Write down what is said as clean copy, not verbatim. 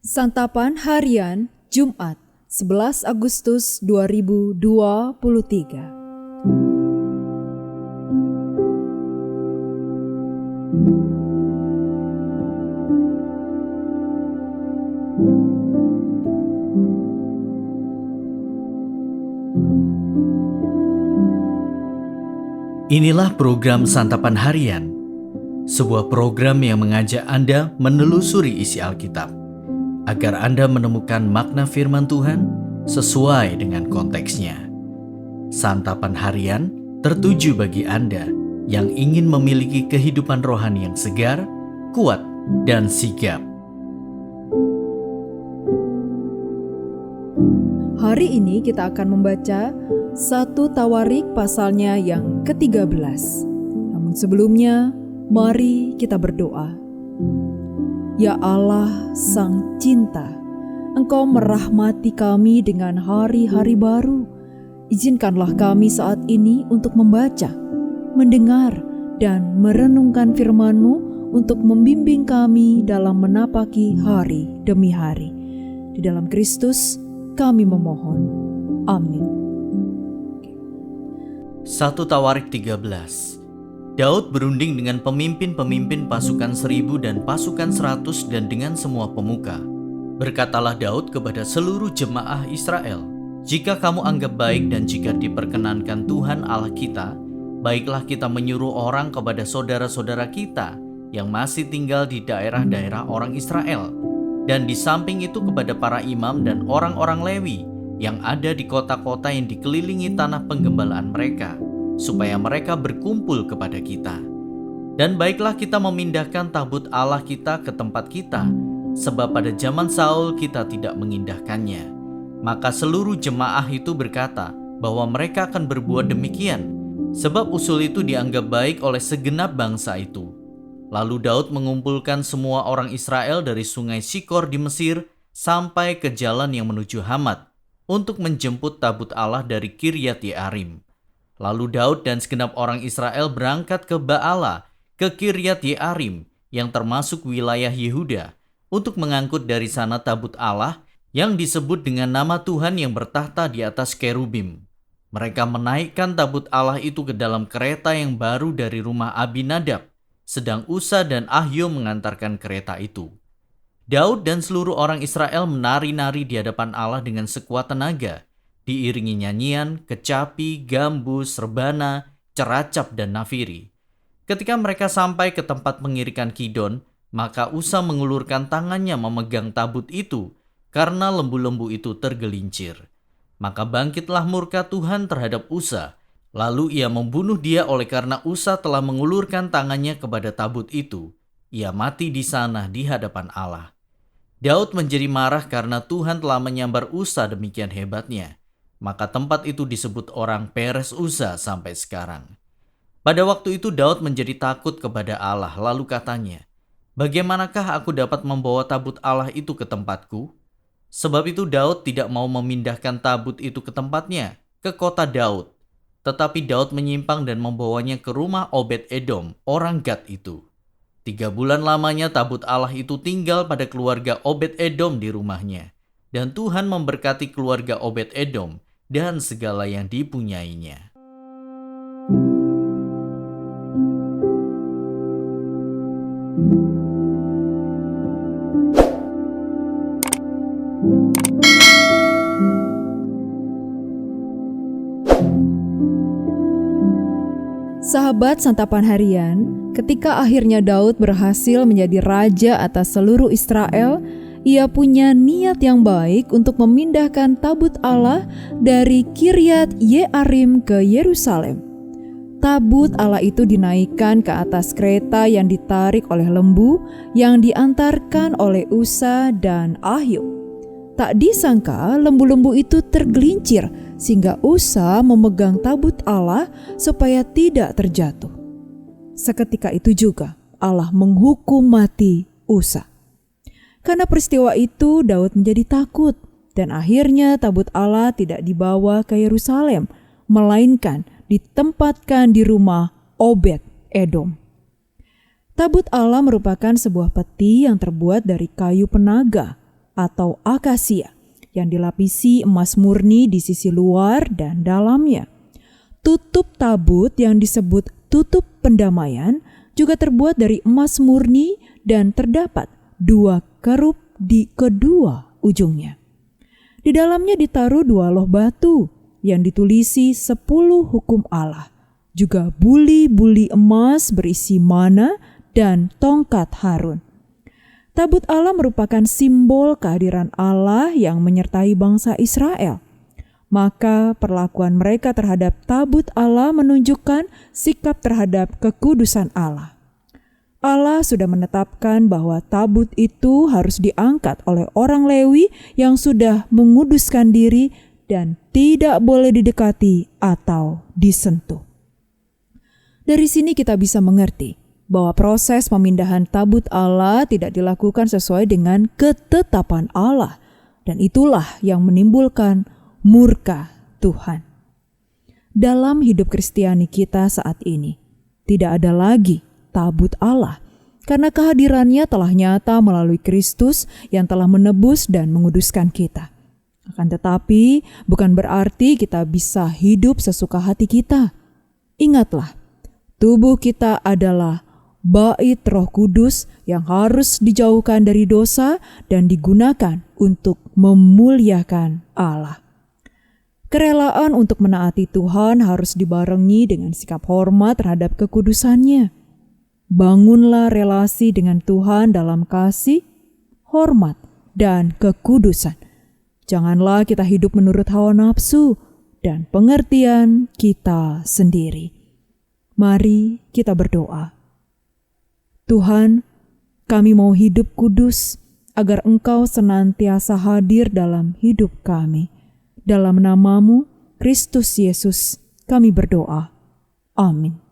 Santapan Harian Jumat 11 Agustus 2023. Inilah program Santapan Harian, sebuah program yang mengajak Anda menelusuri isi Alkitab, agar Anda menemukan makna firman Tuhan sesuai dengan konteksnya. Santapan Harian tertuju bagi Anda yang ingin memiliki kehidupan rohani yang segar, kuat, dan sigap. Hari ini kita akan membaca 1 Tawarik pasalnya yang ke-13. Namun sebelumnya, mari kita berdoa. Ya Allah Sang Cinta, Engkau merahmati kami dengan hari-hari baru. Izinkanlah kami saat ini untuk membaca, mendengar, dan merenungkan firman-Mu untuk membimbing kami dalam menapaki hari demi hari. Di dalam Kristus kami memohon. Amin. 1 Tawarik 13. Daud berunding dengan pemimpin-pemimpin pasukan 1000 dan pasukan 100 dan dengan semua pemuka. Berkatalah Daud kepada seluruh jemaah Israel, "Jika kamu anggap baik dan jika diperkenankan Tuhan Allah kita, baiklah kita menyuruh orang kepada saudara-saudara kita yang masih tinggal di daerah-daerah orang Israel, dan di samping itu kepada para imam dan orang-orang Lewi yang ada di kota-kota yang dikelilingi tanah penggembalaan mereka, supaya mereka berkumpul kepada kita. Dan baiklah kita memindahkan tabut Allah kita ke tempat kita, sebab pada zaman Saul kita tidak mengindahkannya." Maka seluruh jemaah itu berkata bahwa mereka akan berbuat demikian, sebab usul itu dianggap baik oleh segenap bangsa itu. Lalu Daud mengumpulkan semua orang Israel dari sungai Sikor di Mesir sampai ke jalan yang menuju Hamat untuk menjemput tabut Allah dari Kiryat Yearim. Lalu Daud dan segenap orang Israel berangkat ke Baala, ke Kiryat Yearim yang termasuk wilayah Yehuda, untuk mengangkut dari sana tabut Allah yang disebut dengan nama Tuhan yang bertahta di atas kerubim. Mereka menaikkan tabut Allah itu ke dalam kereta yang baru dari rumah Abinadab, sedang Usa dan Ahio mengantarkan kereta itu. Daud dan seluruh orang Israel menari-nari di hadapan Allah dengan sekuat tenaga, diiringi nyanyian, kecapi, gambus, rebana, ceracap, dan nafiri. Ketika mereka sampai ke tempat pengirikan Kidon, maka Usa mengulurkan tangannya memegang tabut itu, karena lembu-lembu itu tergelincir. Maka bangkitlah murka Tuhan terhadap Usa, lalu ia membunuh dia oleh karena Usa telah mengulurkan tangannya kepada tabut itu. Ia mati di sana di hadapan Allah. Daud menjadi marah karena Tuhan telah menyambar Usa demikian hebatnya. Maka tempat itu disebut orang Peres Usa sampai sekarang. Pada waktu itu Daud menjadi takut kepada Allah, lalu katanya, "Bagaimanakah aku dapat membawa tabut Allah itu ke tempatku?" Sebab itu Daud tidak mau memindahkan tabut itu ke tempatnya, ke kota Daud. Tetapi Daud menyimpang dan membawanya ke rumah Obed-Edom, orang Gad itu. 3 bulan lamanya tabut Allah itu tinggal pada keluarga Obed-Edom di rumahnya. Dan Tuhan memberkati keluarga Obed-Edom dan segala yang dipunyainya. Sahabat Santapan Harian, ketika akhirnya Daud berhasil menjadi raja atas seluruh Israel, ia punya niat yang baik untuk memindahkan tabut Allah dari Kiryat Yearim ke Yerusalem. Tabut Allah itu dinaikkan ke atas kereta yang ditarik oleh lembu yang diantarkan oleh Usa dan Ahio. Tak disangka lembu-lembu itu tergelincir sehingga Usa memegang tabut Allah supaya tidak terjatuh. Seketika itu juga Allah menghukum mati Usa. Karena peristiwa itu Daud menjadi takut dan akhirnya tabut Allah tidak dibawa ke Yerusalem, melainkan ditempatkan di rumah Obed-Edom. Tabut Allah merupakan sebuah peti yang terbuat dari kayu penaga. atau akasia yang dilapisi emas murni di sisi luar dan dalamnya. Tutup tabut yang disebut tutup pendamaian juga terbuat dari emas murni dan terdapat 2 kerup di kedua ujungnya. Di dalamnya ditaruh 2 loh batu yang ditulisi 10 hukum Allah, juga buli-buli emas berisi mana dan tongkat Harun. Tabut Allah merupakan simbol kehadiran Allah yang menyertai bangsa Israel. Maka perlakuan mereka terhadap tabut Allah menunjukkan sikap terhadap kekudusan Allah. Allah sudah menetapkan bahwa tabut itu harus diangkat oleh orang Lewi yang sudah menguduskan diri dan tidak boleh didekati atau disentuh. Dari sini kita bisa mengerti bahwa proses pemindahan tabut Allah tidak dilakukan sesuai dengan ketetapan Allah, dan itulah yang menimbulkan murka Tuhan. Dalam hidup Kristiani kita saat ini, tidak ada lagi tabut Allah, karena kehadirannya telah nyata melalui Kristus yang telah menebus dan menguduskan kita. Akan tetapi, bukan berarti kita bisa hidup sesuka hati kita. Ingatlah, tubuh kita adalah bait Roh Kudus yang harus dijauhkan dari dosa dan digunakan untuk memuliakan Allah. Kerelaan untuk menaati Tuhan harus dibarengi dengan sikap hormat terhadap kekudusannya. Bangunlah relasi dengan Tuhan dalam kasih, hormat, dan kekudusan. Janganlah kita hidup menurut hawa nafsu dan pengertian kita sendiri. Mari kita berdoa. Tuhan, kami mau hidup kudus agar Engkau senantiasa hadir dalam hidup kami. Dalam nama-Mu, Kristus Yesus, kami berdoa. Amin.